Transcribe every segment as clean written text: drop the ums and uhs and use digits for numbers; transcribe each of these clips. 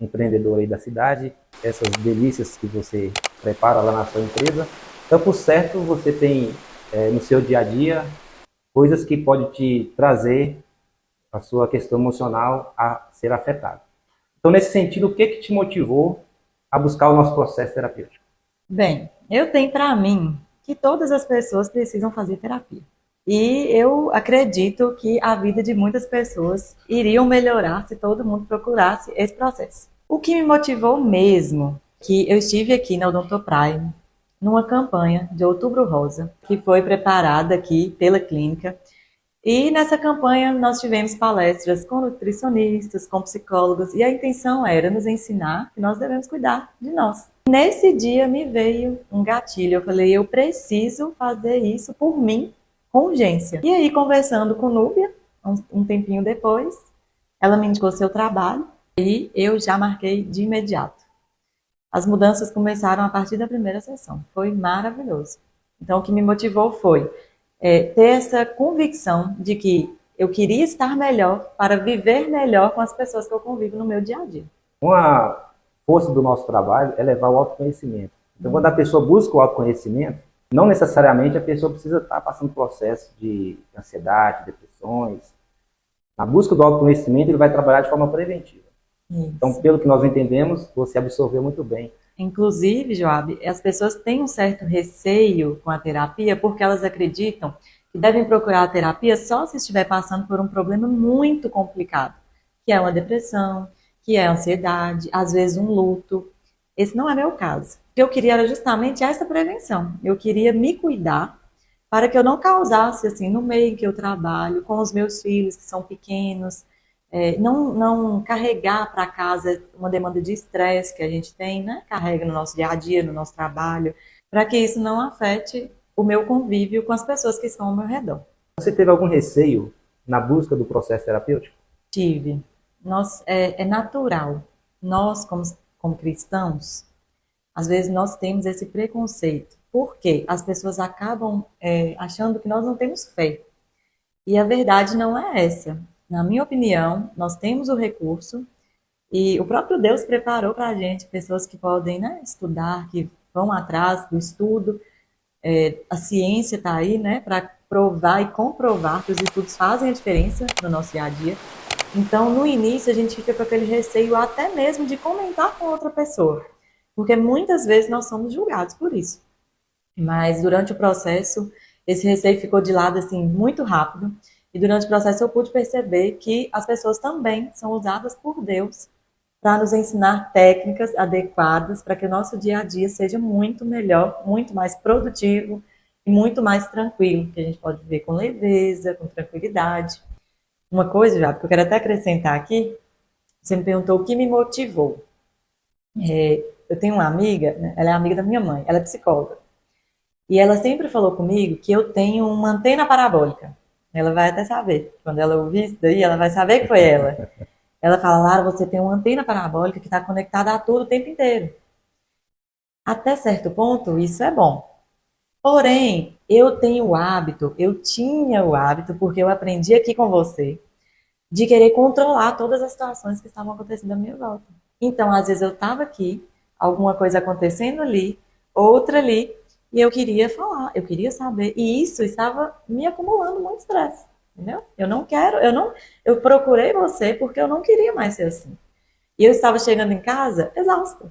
empreendedora aí da cidade, essas delícias que você prepara lá na sua empresa. Então, por certo, você tem no seu dia a dia coisas que podem te trazer a sua questão emocional a ser afetada. Então, nesse sentido, o que que te motivou a buscar o nosso processo terapêutico? Bem, eu tenho para mim que todas as pessoas precisam fazer terapia. E eu acredito que a vida de muitas pessoas iriam melhorar se todo mundo procurasse esse processo. O que me motivou mesmo, que eu estive aqui na Odonto Prime, numa campanha de Outubro Rosa, que foi preparada aqui pela clínica. E nessa campanha nós tivemos palestras com nutricionistas, com psicólogos, e a intenção era nos ensinar que nós devemos cuidar de nós. Nesse dia me veio um gatilho, eu falei, eu preciso fazer isso por mim, com urgência. E aí, conversando com Núbia, um tempinho depois, ela me indicou seu trabalho, e eu já marquei de imediato. As mudanças começaram a partir da primeira sessão, foi maravilhoso. Então, o que me motivou foi ter essa convicção de que eu queria estar melhor para viver melhor com as pessoas que eu convivo no meu dia a dia. Uma força do nosso trabalho é levar o autoconhecimento. Então, quando a pessoa busca o autoconhecimento, não necessariamente a pessoa precisa estar passando processo de ansiedade, depressões. Na busca do autoconhecimento, ele vai trabalhar de forma preventiva. Isso. Então, pelo que nós entendemos, você absorveu muito bem. Inclusive, Joab, as pessoas têm um certo receio com a terapia porque elas acreditam que devem procurar a terapia só se estiver passando por um problema muito complicado, que é uma depressão, que é a ansiedade, às vezes um luto. Esse não é meu caso. O que eu queria era justamente essa prevenção. Eu queria me cuidar para que eu não causasse, assim, no meio em que eu trabalho, com os meus filhos que são pequenos, não carregar para casa uma demanda de estresse que a gente tem, né? Carrega no nosso dia a dia, no nosso trabalho, para que isso não afete o meu convívio com as pessoas que estão ao meu redor. Você teve algum receio na busca do processo terapêutico? Tive. É natural. Nós, como cristãos, às vezes nós temos esse preconceito. Por quê? As pessoas acabam achando que nós não temos fé. E a verdade não é essa. Na minha opinião, nós temos o recurso e o próprio Deus preparou para a gente pessoas que podem, né, estudar, que vão atrás do estudo. A ciência está aí, né, para provar e comprovar que os estudos fazem a diferença no nosso dia a dia. Então, no início, a gente fica com aquele receio até mesmo de comentar com outra pessoa, porque muitas vezes nós somos julgados por isso. Mas durante o processo, esse receio ficou de lado assim muito rápido. E durante o processo eu pude perceber que as pessoas também são usadas por Deus para nos ensinar técnicas adequadas para que o nosso dia a dia seja muito melhor, muito mais produtivo e muito mais tranquilo, que a gente pode viver com leveza, com tranquilidade. Uma coisa, já, que eu quero até acrescentar aqui, você me perguntou o que me motivou. Eu tenho uma amiga, né, ela é amiga da minha mãe, ela é psicóloga. E ela sempre falou comigo que eu tenho uma antena parabólica. Ela vai até saber. Quando ela ouvir isso daí, ela vai saber que foi ela. Ela fala, Lara, você tem uma antena parabólica que está conectada a tudo o tempo inteiro. Até certo ponto, isso é bom. Porém, eu tinha o hábito, porque eu aprendi aqui com você, de querer controlar todas as situações que estavam acontecendo à minha volta. Então, às vezes eu estava aqui, alguma coisa acontecendo ali, outra ali, e eu queria falar, eu queria saber. E isso estava me acumulando muito estresse, entendeu? Eu procurei você porque eu não queria mais ser assim. E eu estava chegando em casa exausta.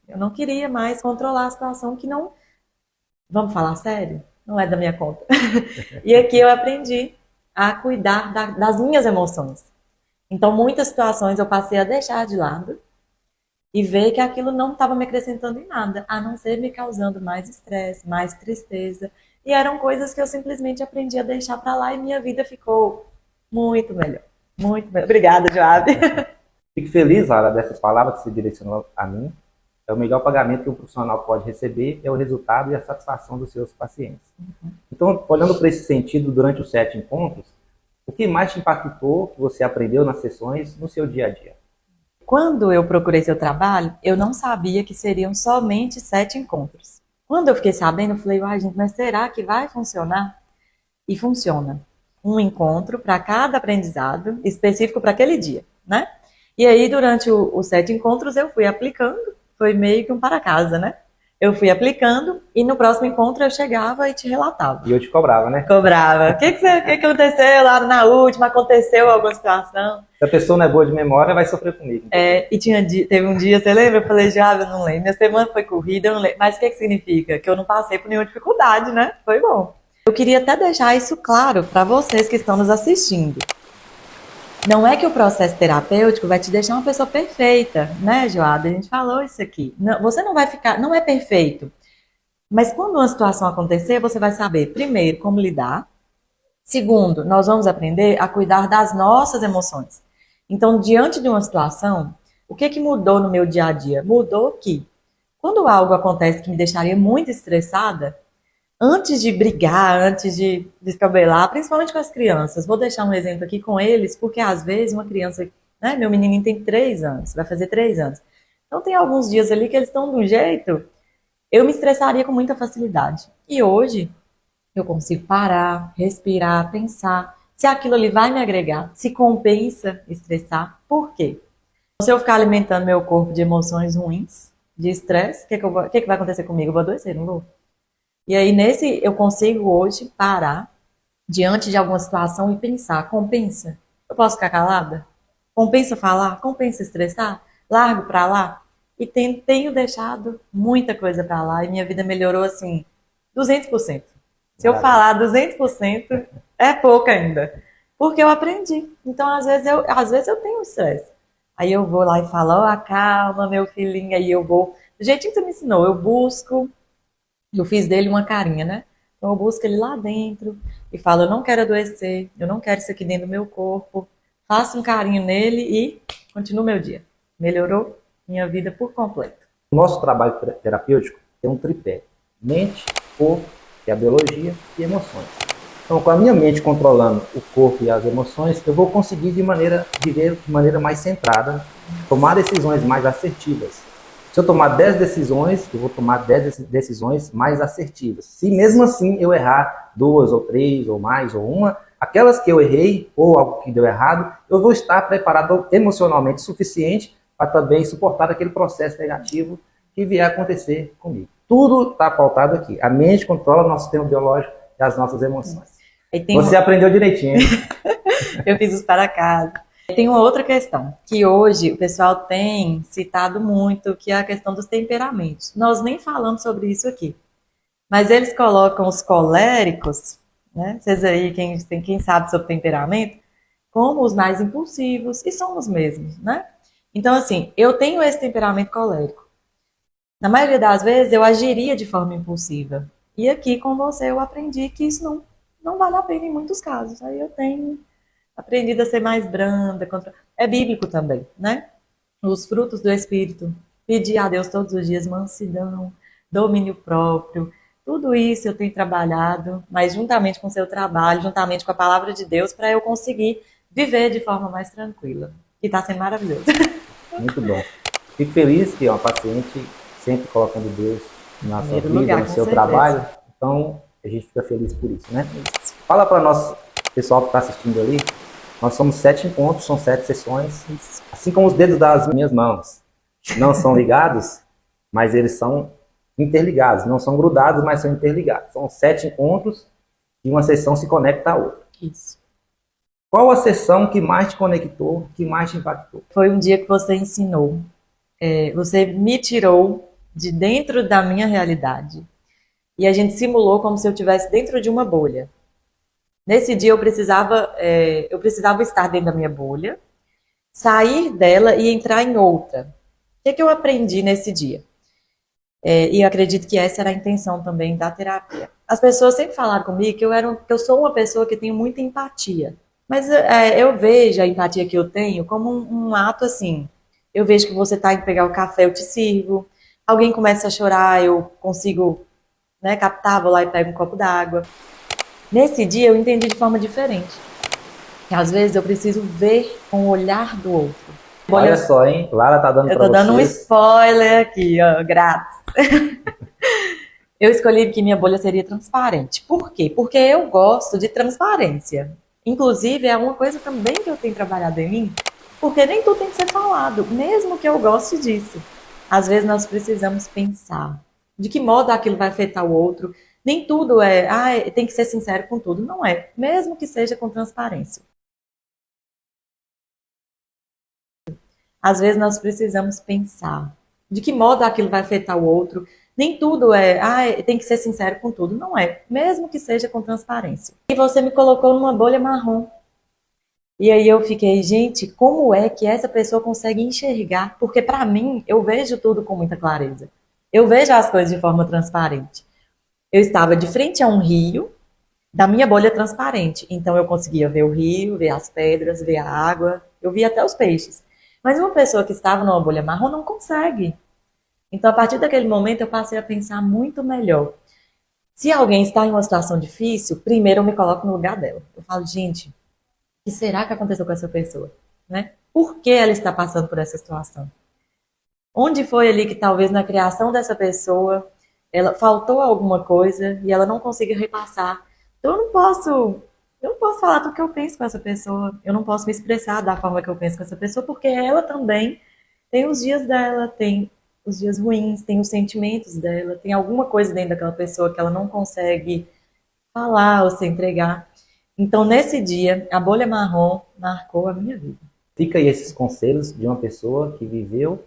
Eu não queria mais controlar a situação que não, vamos falar sério? Não é da minha conta. E aqui eu aprendi a cuidar das minhas emoções. Então, muitas situações eu passei a deixar de lado e ver que aquilo não estava me acrescentando em nada, a não ser me causando mais estresse, mais tristeza. E eram coisas que eu simplesmente aprendi a deixar para lá e minha vida ficou muito melhor. Muito melhor. Obrigada, Joab. Fico feliz, Lara, dessas palavras que você direcionou a mim. É o melhor pagamento que um profissional pode receber, é o resultado e a satisfação dos seus pacientes. Então, olhando para esse sentido, durante os 7 encontros, o que mais te impactou, que você aprendeu nas sessões, no seu dia a dia? Quando eu procurei seu trabalho, eu não sabia que seriam somente 7 encontros. Quando eu fiquei sabendo, eu falei, uai, gente, mas será que vai funcionar? E funciona. Um encontro para cada aprendizado, específico para aquele dia, né? E aí, durante os 7 encontros, eu fui aplicando, foi meio que um para casa, né? Eu fui aplicando e no próximo encontro eu chegava e te relatava. E eu te cobrava, né? Cobrava. O que aconteceu lá na última? Aconteceu alguma situação? Se a pessoa não é boa de memória, vai sofrer comigo. E teve um dia, você lembra? Eu falei, já, eu não lembro. Minha semana foi corrida, eu não lembro. Mas o que significa? Que eu não passei por nenhuma dificuldade, né? Foi bom. Eu queria até deixar isso claro para vocês que estão nos assistindo. Não é que o processo terapêutico vai te deixar uma pessoa perfeita, né, Joada? A gente falou isso aqui. Não, você não vai ficar, não é perfeito. Mas quando uma situação acontecer, você vai saber, primeiro, como lidar. Segundo, nós vamos aprender a cuidar das nossas emoções. Então, diante de uma situação, o que mudou no meu dia a dia? Mudou que, quando algo acontece que me deixaria muito estressada, antes de brigar, antes de descabelar, principalmente com as crianças, vou deixar um exemplo aqui com eles, porque às vezes uma criança, né, meu menininho tem 3 anos, vai fazer 3 anos. Então tem alguns dias ali que eles estão de um jeito, eu me estressaria com muita facilidade. E hoje, eu consigo parar, respirar, pensar se aquilo ali vai me agregar, se compensa estressar. Por quê? Se eu ficar alimentando meu corpo de emoções ruins, de estresse, o que vai acontecer comigo? Eu vou adoecer, não vou? E aí, eu consigo hoje parar diante de alguma situação e pensar, compensa? Eu posso ficar calada? Compensa falar? Compensa estressar? Largo pra lá? E tenho deixado muita coisa pra lá e minha vida melhorou assim, 200%. Se eu falar 200%, é pouco ainda. Porque eu aprendi. Então, às vezes eu tenho estresse. Aí eu vou lá e falo, acalma, meu filhinho. Aí eu vou, do jeitinho que você me ensinou, eu fiz dele uma carinha, né? Então eu busco ele lá dentro e falo, eu não quero adoecer, eu não quero isso aqui dentro do meu corpo. Faço um carinho nele e continuo meu dia. Melhorou minha vida por completo. O nosso trabalho terapêutico tem um tripé: mente, corpo, que é a biologia, e emoções. Então, com a minha mente controlando o corpo e as emoções, eu vou conseguir viver de maneira mais centrada, tomar decisões mais assertivas. Se eu tomar 10 decisões, eu vou tomar 10 decisões mais assertivas. Se mesmo assim eu errar 2 ou 3 ou mais ou uma, aquelas que eu errei ou algo que deu errado, eu vou estar preparado emocionalmente suficiente para também suportar aquele processo negativo que vier a acontecer comigo. Tudo está pautado aqui. A mente controla o nosso sistema biológico e as nossas emoções. Você aprendeu direitinho, hein? Eu fiz os para casa. Tem uma outra questão, que hoje o pessoal tem citado muito, que é a questão dos temperamentos. Nós nem falamos sobre isso aqui. Mas eles colocam os coléricos, né? Vocês aí, quem sabe sobre temperamento, como os mais impulsivos, e somos mesmos, né? Então, assim, eu tenho esse temperamento colérico. Na maioria das vezes, eu agiria de forma impulsiva. E aqui com você eu aprendi que isso não vale a pena em muitos casos. Aí eu tenho aprendido a ser mais branda. É bíblico também, né? Os frutos do Espírito. Pedir a Deus todos os dias mansidão, domínio próprio. Tudo isso eu tenho trabalhado, mas juntamente com o seu trabalho, juntamente com a palavra de Deus, para eu conseguir viver de forma mais tranquila. E está sendo maravilhoso. Muito bom. Fico feliz que é uma paciente sempre colocando Deus na sua vida, no seu trabalho. Então, a gente fica feliz por isso, né? Isso. Fala para nós, pessoal que está assistindo ali, nós somos 7 encontros, são 7 sessões. Isso. Assim como os dedos das minhas mãos não são ligados, mas eles são interligados. Não são grudados, mas são interligados. São 7 encontros e uma sessão se conecta à outra. Isso. Qual a sessão que mais te conectou, que mais te impactou? Foi um dia que você ensinou. Você me tirou de dentro da minha realidade. E a gente simulou como se eu estivesse dentro de uma bolha. Nesse dia eu precisava estar dentro da minha bolha, sair dela e entrar em outra. O que eu aprendi nesse dia? E eu acredito que essa era a intenção também da terapia. As pessoas sempre falaram comigo que eu sou uma pessoa que tenho muita empatia. Mas eu vejo a empatia que eu tenho como um ato assim. Eu vejo que você está indo pegar o café, eu te sirvo. Alguém começa a chorar, eu consigo, né, captar, vou lá e pego um copo d'água. Nesse dia eu entendi de forma diferente. Que às vezes eu preciso ver com o olhar do outro. Olha só, hein? Lara tá dando pra vocês. Eu tô dando um spoiler aqui, ó, grátis. Eu escolhi que minha bolha seria transparente. Por quê? Porque eu gosto de transparência. Inclusive, é uma coisa também que eu tenho trabalhado em mim, Porque nem tudo tem que ser falado, mesmo que eu goste disso. Às vezes nós precisamos pensar de que modo aquilo vai afetar o outro. Nem tudo tem que ser sincero com tudo. Não é, mesmo que seja com transparência. Às vezes nós precisamos pensar de que modo aquilo vai afetar o outro. Nem tudo tem que ser sincero com tudo. Não é, mesmo que seja com transparência. E você me colocou numa bolha marrom. E aí eu fiquei, gente, como é que essa pessoa consegue enxergar? Porque para mim, eu vejo tudo com muita clareza. Eu vejo as coisas de forma transparente. Eu estava de frente a um rio, da minha bolha transparente. Então eu conseguia ver o rio, ver as pedras, ver a água. Eu via até os peixes. Mas uma pessoa que estava numa bolha marrom não consegue. Então, a partir daquele momento, eu passei a pensar muito melhor. Se alguém está em uma situação difícil, primeiro eu me coloco no lugar dela. Eu falo, gente, o que será que aconteceu com essa pessoa? Né? Por que ela está passando por essa situação? Onde foi ali que talvez na criação dessa pessoa ela faltou alguma coisa e ela não consiga repassar? Então, eu não posso falar tudo que eu penso com essa pessoa. Eu não posso me expressar da forma que eu penso com essa pessoa, porque ela também tem os dias dela, tem os dias ruins, tem os sentimentos dela, tem alguma coisa dentro daquela pessoa que ela não consegue falar ou se entregar. Então, nesse dia, a bolha marrom marcou a minha vida. Fica aí esses conselhos de uma pessoa que viveu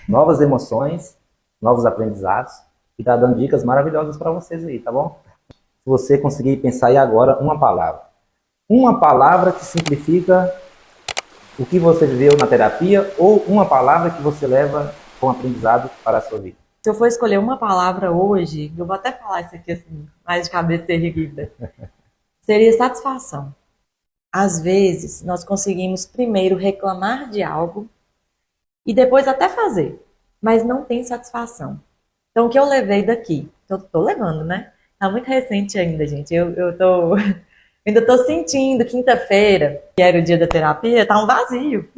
novas emoções, novos aprendizados, e está dando dicas maravilhosas para vocês aí, tá bom? Se você conseguir pensar aí agora uma palavra. Uma palavra que simplifica o que você viveu na terapia ou uma palavra que você leva com aprendizado para a sua vida. Se eu for escolher uma palavra hoje, eu vou até falar isso aqui assim, mais de cabeça erguida, seria satisfação. Às vezes, nós conseguimos primeiro reclamar de algo e depois até fazer, mas não tem satisfação. Então, o que eu levei daqui? Eu tô levando, né? Tá muito recente ainda, gente. Eu ainda tô sentindo, quinta-feira, que era o dia da terapia, tá um vazio.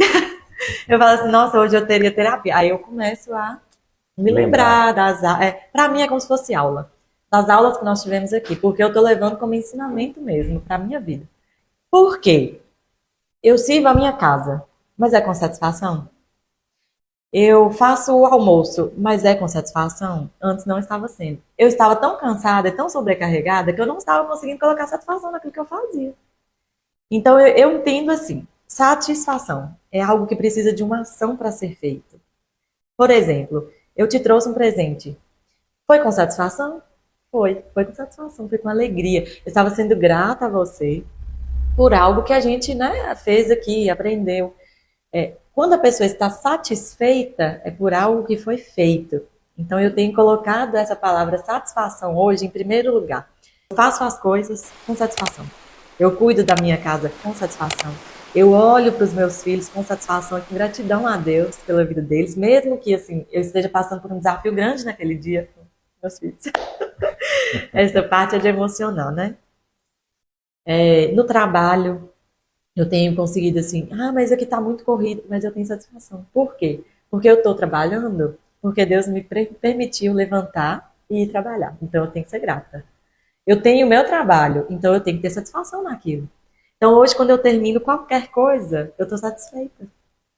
Eu falo assim, nossa, hoje eu teria terapia. Aí eu começo a me lembrar das aulas. Para mim é como se fosse aula. Das aulas que nós tivemos aqui. Porque eu tô levando como ensinamento mesmo para minha vida. Por quê? Eu sirvo a minha casa, mas é com satisfação? Eu faço o almoço, mas é com satisfação? Antes não estava sendo. Eu estava tão cansada e tão sobrecarregada que eu não estava conseguindo colocar satisfação naquilo que eu fazia. Então eu entendo assim, satisfação é algo que precisa de uma ação para ser feito. Por exemplo, eu te trouxe um presente. Foi com satisfação? Foi com satisfação, foi com alegria. Eu estava sendo grata a você por algo que a gente, né, fez aqui, aprendeu. Quando a pessoa está satisfeita, é por algo que foi feito. Então eu tenho colocado essa palavra satisfação hoje em primeiro lugar. Eu faço as coisas com satisfação. Eu cuido da minha casa com satisfação. Eu olho para os meus filhos com satisfação e com gratidão a Deus pela vida deles, mesmo que assim eu esteja passando por um desafio grande naquele dia com meus filhos. Essa parte é de emocional, né? No trabalho, eu tenho conseguido assim, mas aqui está muito corrido, mas eu tenho satisfação. Por quê? Porque eu estou trabalhando, porque Deus me permitiu levantar e ir trabalhar. Então eu tenho que ser grata. Eu tenho o meu trabalho, então eu tenho que ter satisfação naquilo. Então hoje, quando eu termino qualquer coisa, eu estou satisfeita.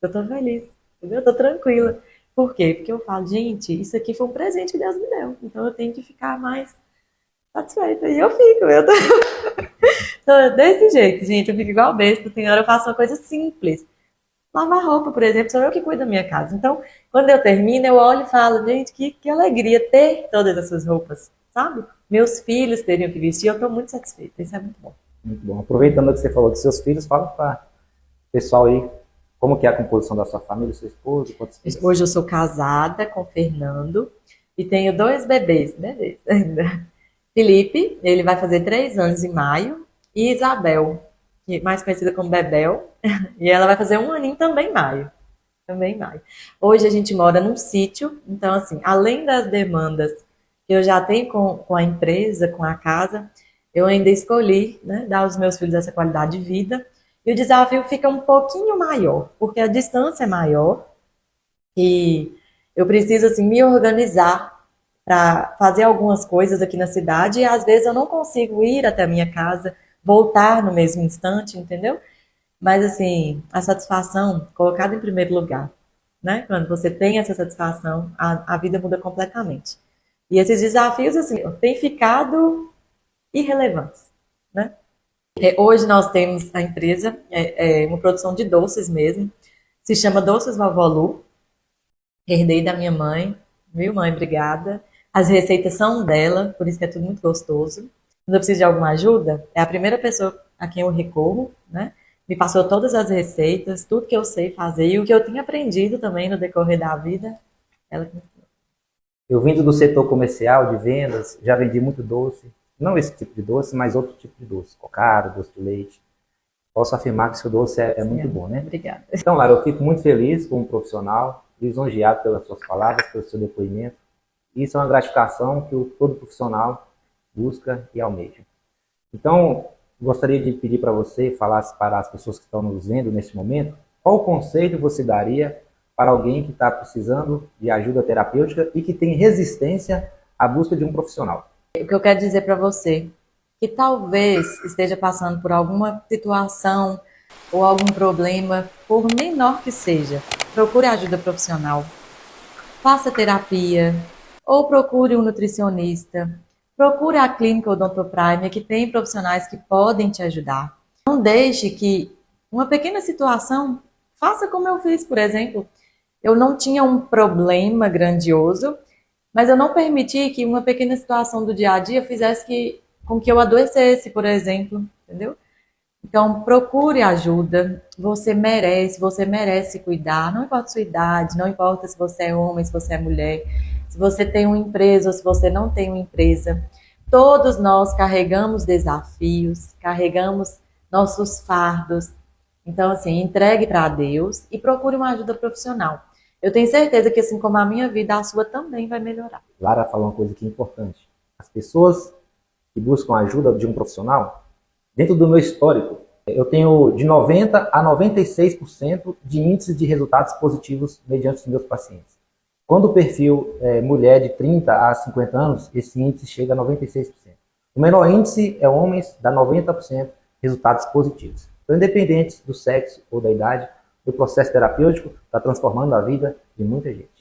Eu estou feliz, entendeu? Eu estou tranquila. Por quê? Porque eu falo, gente, isso aqui foi um presente que Deus me deu. Então eu tenho que ficar mais satisfeita. E eu fico, Então, desse jeito, gente, eu fico igual besta. Tem hora eu faço uma coisa simples. Lavar roupa, por exemplo, sou eu que cuido da minha casa. Então, quando eu termino, eu olho e falo, gente, que alegria ter todas essas roupas, sabe? Meus filhos teriam que vestir, eu estou muito satisfeita. Isso é muito bom. Muito bom. Aproveitando que você falou dos seus filhos, fala para o pessoal aí como que é a composição da sua família, seu esposo, quantos filhos? Hoje eu sou casada com o Fernando e tenho 2 bebês ainda. Felipe, ele vai fazer 3 anos em maio, e Isabel, mais conhecida como Bebel, e ela vai fazer 1 aninho também em maio. Hoje a gente mora num sítio, então assim, além das demandas que eu já tenho com a empresa, com a casa, eu ainda escolhi, né, dar aos meus filhos essa qualidade de vida, e o desafio fica um pouquinho maior, porque a distância é maior, e eu preciso assim, me organizar para fazer algumas coisas aqui na cidade, e às vezes eu não consigo ir até a minha casa, voltar no mesmo instante, entendeu? Mas, assim, a satisfação colocada em primeiro lugar, né? Quando você tem essa satisfação, a vida muda completamente. E esses desafios, assim, têm ficado irrelevantes, né? Hoje nós temos a empresa, uma produção de doces mesmo, se chama Doces Vovó Lu, herdei da minha mãe, viu, mãe? Obrigada. As receitas são dela, por isso que é tudo muito gostoso. Quando eu preciso de alguma ajuda, é a primeira pessoa a quem eu recorro, né? Me passou todas as receitas, tudo que eu sei fazer e o que eu tinha aprendido também no decorrer da vida, ela que me ensinou. Eu vindo do setor comercial de vendas, já vendi muito doce. Não esse tipo de doce, mas outro tipo de doce. Cocada, doce de leite. Posso afirmar que esse doce é muito bom, né? Obrigada. Então, Lara, eu fico muito feliz como profissional, lisonjeado pelas suas palavras, pelo seu depoimento. Isso é uma gratificação que todo profissional busca e almeja. Então, gostaria de pedir para você falar para as pessoas que estão nos vendo neste momento, qual conselho você daria para alguém que está precisando de ajuda terapêutica e que tem resistência à busca de um profissional? O que eu quero dizer para você, que talvez esteja passando por alguma situação ou algum problema, por menor que seja, procure ajuda profissional. Faça terapia, ou procure um nutricionista, procure a clínica Odontoprime, que tem profissionais que podem te ajudar. Não deixe que uma pequena situação faça como eu fiz, por exemplo. Eu não tinha um problema grandioso, mas eu não permiti que uma pequena situação do dia a dia fizesse com que eu adoecesse, por exemplo, entendeu? Então, procure ajuda. Você merece cuidar. Não importa a sua idade, não importa se você é homem, se você é mulher, se você tem uma empresa ou se você não tem uma empresa. Todos nós carregamos desafios, carregamos nossos fardos. Então, assim, entregue para Deus e procure uma ajuda profissional. Eu tenho certeza que, assim como a minha vida, a sua também vai melhorar. Lara falou uma coisa que é importante. As pessoas que buscam ajuda de um profissional, dentro do meu histórico, eu tenho de 90% a 96% de índice de resultados positivos mediante os meus pacientes. Quando o perfil é mulher de 30 a 50 anos, esse índice chega a 96%. O menor índice é homens, dá 90% resultados positivos. Então, independente do sexo ou da idade, o processo terapêutico está transformando a vida de muita gente.